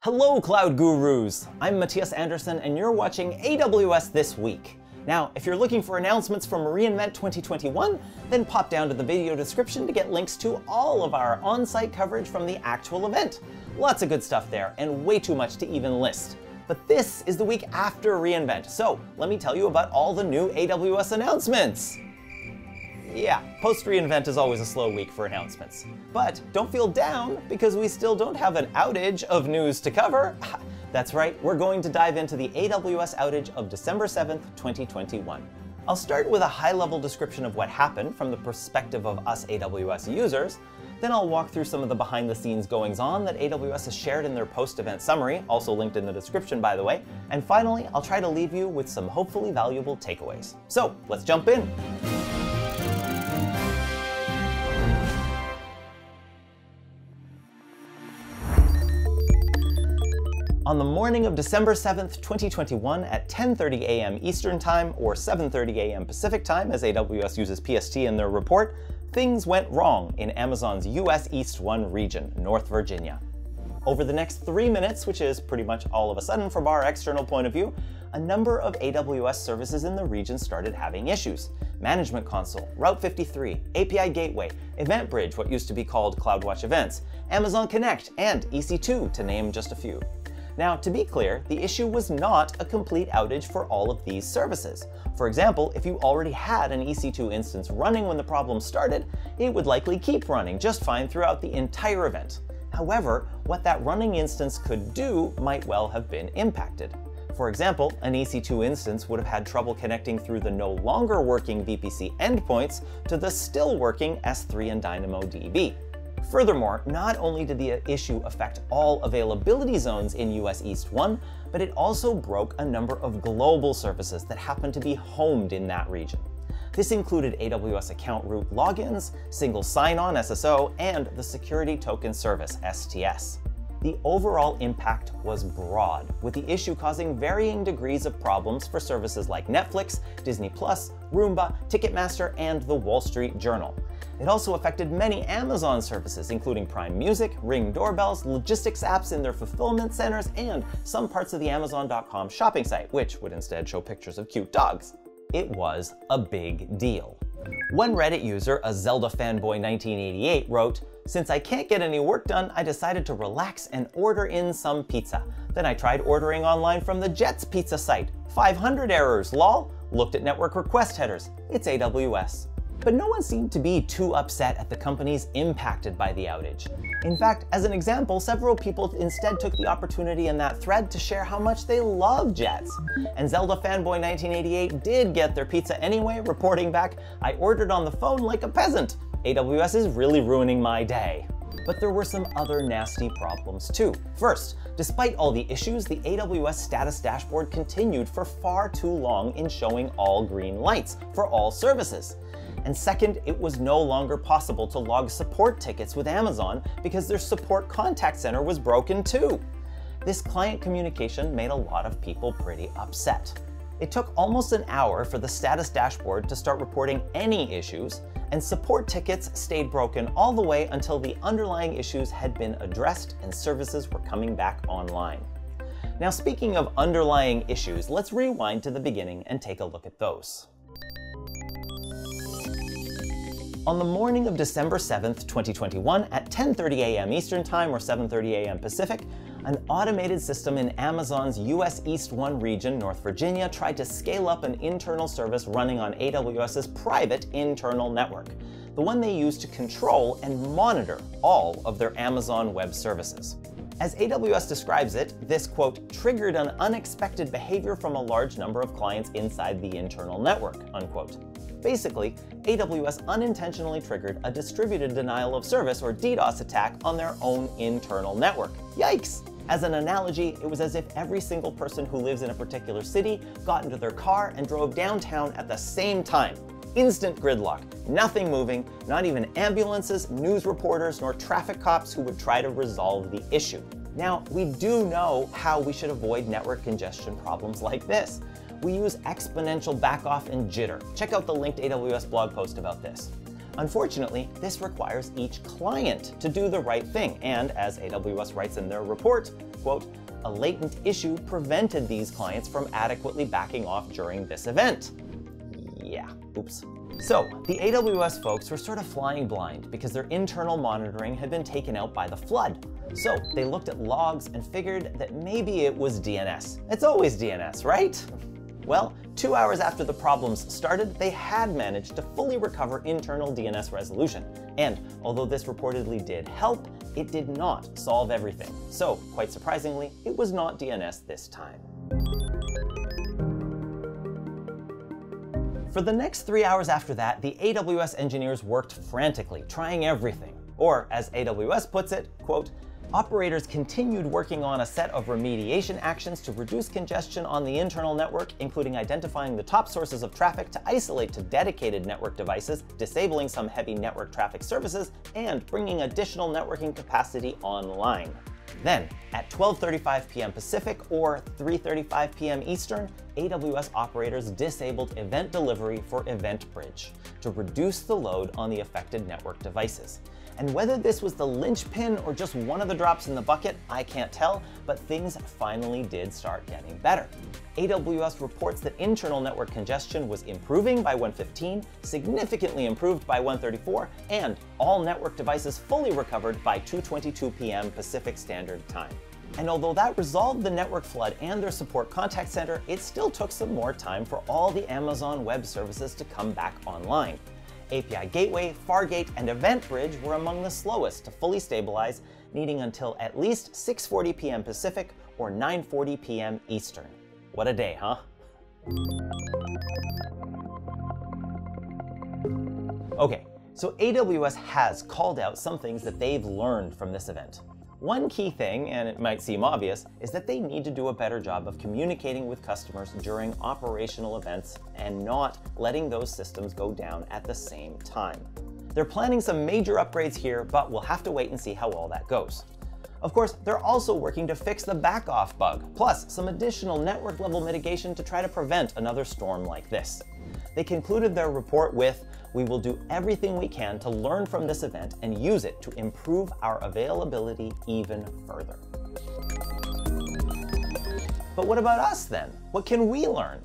Hello, Cloud Gurus! I'm Matthias Anderson, and you're watching AWS This Week. Now, if you're looking for announcements from reInvent 2021, then pop down to the video description to get links to all of our on-site coverage from the actual event. Lots of good stuff there, and way too much to even list. But this is the week after reInvent, so let me tell you about all the new AWS announcements. Yeah, post-reInvent is always a slow week for announcements. But don't feel down, because we still don't have an outage of news to cover. That's right, we're going to dive into the AWS outage of December 7th, 2021. I'll start with a high-level description of what happened from the perspective of us AWS users. Then I'll walk through some of the behind-the-scenes goings-on that AWS has shared in their post-event summary, also linked in the description by the way. And finally, I'll try to leave you with some hopefully valuable takeaways. So let's jump in. On the morning of December 7th, 2021 at 10:30 a.m. Eastern Time or 7:30 a.m. Pacific Time, as AWS uses PST in their report, things went wrong in Amazon's US East 1 region, North Virginia. Over the next 3 minutes, which is pretty much all of a sudden from our external point of view, a number of AWS services in the region started having issues. Management Console, Route 53, API Gateway, EventBridge, what used to be called CloudWatch Events, Amazon Connect, and EC2, to name just a few. Now, to be clear, the issue was not a complete outage for all of these services. For example, if you already had an EC2 instance running when the problem started, it would likely keep running just fine throughout the entire event. However, what that running instance could do might well have been impacted. For example, an EC2 instance would have had trouble connecting through the no longer working VPC endpoints to the still working S3 and DynamoDB. Furthermore, not only did the issue affect all availability zones in US East 1, but it also broke a number of global services that happened to be homed in that region. This included AWS Account Root logins, Single Sign-On SSO, and the Security Token Service STS. The overall impact was broad, with the issue causing varying degrees of problems for services like Netflix, Disney+, Roomba, Ticketmaster, and the Wall Street Journal. It also affected many Amazon services, including Prime Music, Ring doorbells, logistics apps in their fulfillment centers, and some parts of the Amazon.com shopping site, which would instead show pictures of cute dogs. It was a big deal. One Reddit user, a Zelda fanboy 1988, wrote, "Since I can't get any work done, I decided to relax and order in some pizza. Then I tried ordering online from the Jets pizza site. 500 errors, lol. Looked at network request headers. It's AWS." But no one seemed to be too upset at the companies impacted by the outage. In fact, as an example, several people instead took the opportunity in that thread to share how much they love Jets. And Zelda fanboy 1988 did get their pizza anyway, reporting back, "I ordered on the phone like a peasant. AWS is really ruining my day." But there were some other nasty problems too. First, despite all the issues, the AWS Status dashboard continued for far too long in showing all green lights for all services. And second, it was no longer possible to log support tickets with Amazon because their support contact center was broken too. This client communication made a lot of people pretty upset. It took almost an hour for the Status dashboard to start reporting any issues, and support tickets stayed broken all the way until the underlying issues had been addressed and services were coming back online. Now, speaking of underlying issues, let's rewind to the beginning and take a look at those. On the morning of December 7th, 2021 at 10:30 a.m. Eastern Time or 7:30 a.m. Pacific, an automated system in Amazon's US East 1 region, North Virginia, tried to scale up an internal service running on AWS's private internal network, the one they use to control and monitor all of their Amazon Web Services. As AWS describes it, this, quote, triggered an unexpected behavior from a large number of clients inside the internal network, unquote. Basically, AWS unintentionally triggered a distributed denial of service or DDoS attack on their own internal network. Yikes! As an analogy, it was as if every single person who lives in a particular city got into their car and drove downtown at the same time. Instant gridlock, nothing moving, not even ambulances, news reporters, nor traffic cops who would try to resolve the issue. Now, we do know how we should avoid network congestion problems like this. We use exponential backoff and jitter. Check out the linked AWS blog post about this. Unfortunately, this requires each client to do the right thing, and as AWS writes in their report, quote, "A latent issue prevented these clients from adequately backing off during this event." Yeah, oops. So, the AWS folks were sort of flying blind because their internal monitoring had been taken out by the flood. So, they looked at logs and figured that maybe it was DNS. It's always DNS, right? Well, 2 hours after the problems started, they had managed to fully recover internal DNS resolution. And although this reportedly did help, it did not solve everything. So, quite surprisingly, it was not DNS this time. For the next 3 hours after that, the AWS engineers worked frantically, trying everything. Or, as AWS puts it, quote, "Operators continued working on a set of remediation actions to reduce congestion on the internal network, including identifying the top sources of traffic to isolate to dedicated network devices, disabling some heavy network traffic services, and bringing additional networking capacity online." Then, at 12:35 p.m. Pacific or 3:35 p.m. Eastern, AWS operators disabled event delivery for EventBridge to reduce the load on the affected network devices. And whether this was the linchpin or just one of the drops in the bucket, I can't tell, but things finally did start getting better. AWS reports that internal network congestion was improving by 1:15, significantly improved by 1:34, and all network devices fully recovered by 2:22 p.m. Pacific Standard Time. And although that resolved the network flood and their support contact center, it still took some more time for all the Amazon Web Services to come back online. API Gateway, Fargate, and EventBridge were among the slowest to fully stabilize, needing until at least 6:40 p.m. Pacific or 9:40 p.m. Eastern. What a day, huh? Okay, so AWS has called out some things that they've learned from this event. One key thing, and it might seem obvious, is that they need to do a better job of communicating with customers during operational events and not letting those systems go down at the same time. They're planning some major upgrades here, but we'll have to wait and see how all that goes. Of course, they're also working to fix the back-off bug, plus some additional network-level mitigation to try to prevent another storm like this. They concluded their report with, "We will do everything we can to learn from this event and use it to improve our availability even further." But what about us then? What can we learn?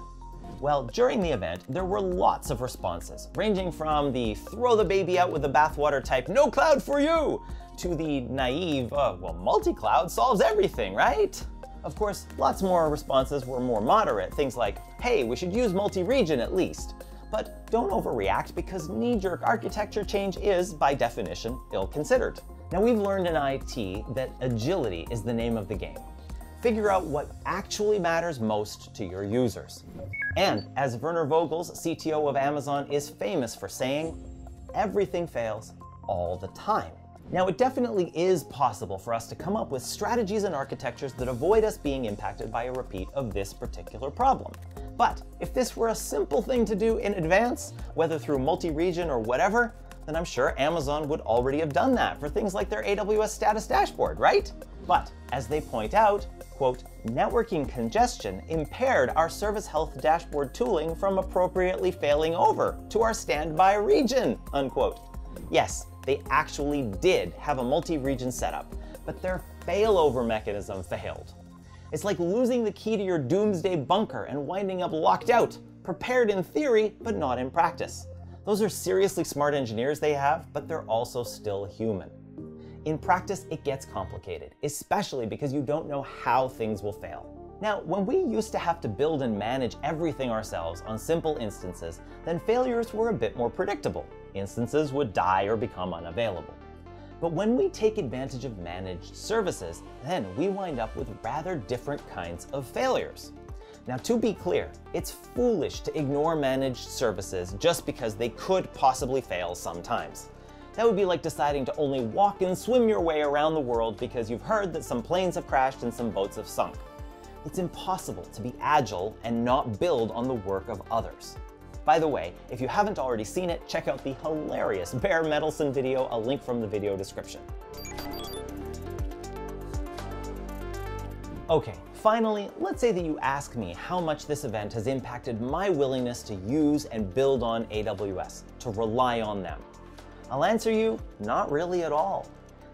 Well, during the event, there were lots of responses, ranging from the throw the baby out with the bathwater type, "No cloud for you," to the naive, well, multi-cloud solves everything, right? Of course, lots more responses were more moderate, things like, "Hey, we should use multi-region at least." But don't overreact because knee-jerk architecture change is, by definition, ill-considered. Now, we've learned in IT that agility is the name of the game. Figure out what actually matters most to your users. And as Werner Vogels, CTO of Amazon, is famous for saying, everything fails all the time. Now, it definitely is possible for us to come up with strategies and architectures that avoid us being impacted by a repeat of this particular problem. But if this were a simple thing to do in advance, whether through multi-region or whatever, then I'm sure Amazon would already have done that for things like their AWS Status dashboard, right? But as they point out, quote, "Networking congestion impaired our service health dashboard tooling from appropriately failing over to our standby region," unquote. Yes, they actually did have a multi-region setup, but their failover mechanism failed. It's like losing the key to your doomsday bunker and winding up locked out, prepared in theory, but not in practice. Those are seriously smart engineers they have, but they're also still human. In practice, it gets complicated, especially because you don't know how things will fail. Now, when we used to have to build and manage everything ourselves on simple instances, then failures were a bit more predictable. Instances would die or become unavailable. But when we take advantage of managed services, then we wind up with rather different kinds of failures. Now, to be clear, it's foolish to ignore managed services just because they could possibly fail sometimes. That would be like deciding to only walk and swim your way around the world because you've heard that some planes have crashed and some boats have sunk. It's impossible to be agile and not build on the work of others. By the way, if you haven't already seen it, check out the hilarious Bear Mendelsohn video, a link from the video description. Okay, finally, let's say that you ask me how much this event has impacted my willingness to use and build on AWS, to rely on them. I'll answer you, not really at all.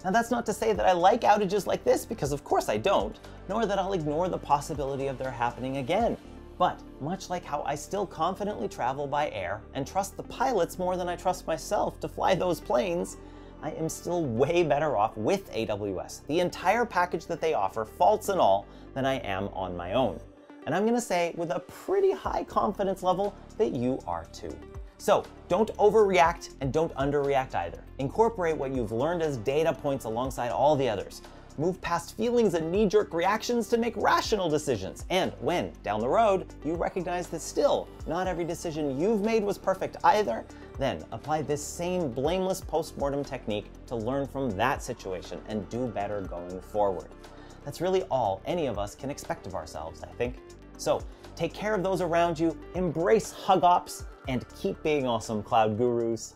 Now, that's not to say that I like outages like this, because of course I don't, nor that I'll ignore the possibility of their happening again. But much like how I still confidently travel by air and trust the pilots more than I trust myself to fly those planes, I am still way better off with AWS, the entire package that they offer, faults and all, than I am on my own. And I'm gonna say with a pretty high confidence level that you are too. So don't overreact and don't underreact either. Incorporate what you've learned as data points alongside all the others. Move past feelings and knee-jerk reactions to make rational decisions. And when, down the road, you recognize that still not every decision you've made was perfect either, then apply this same blameless postmortem technique to learn from that situation and do better going forward. That's really all any of us can expect of ourselves, I think. So take care of those around you, embrace hug ops, and keep being awesome, cloud gurus.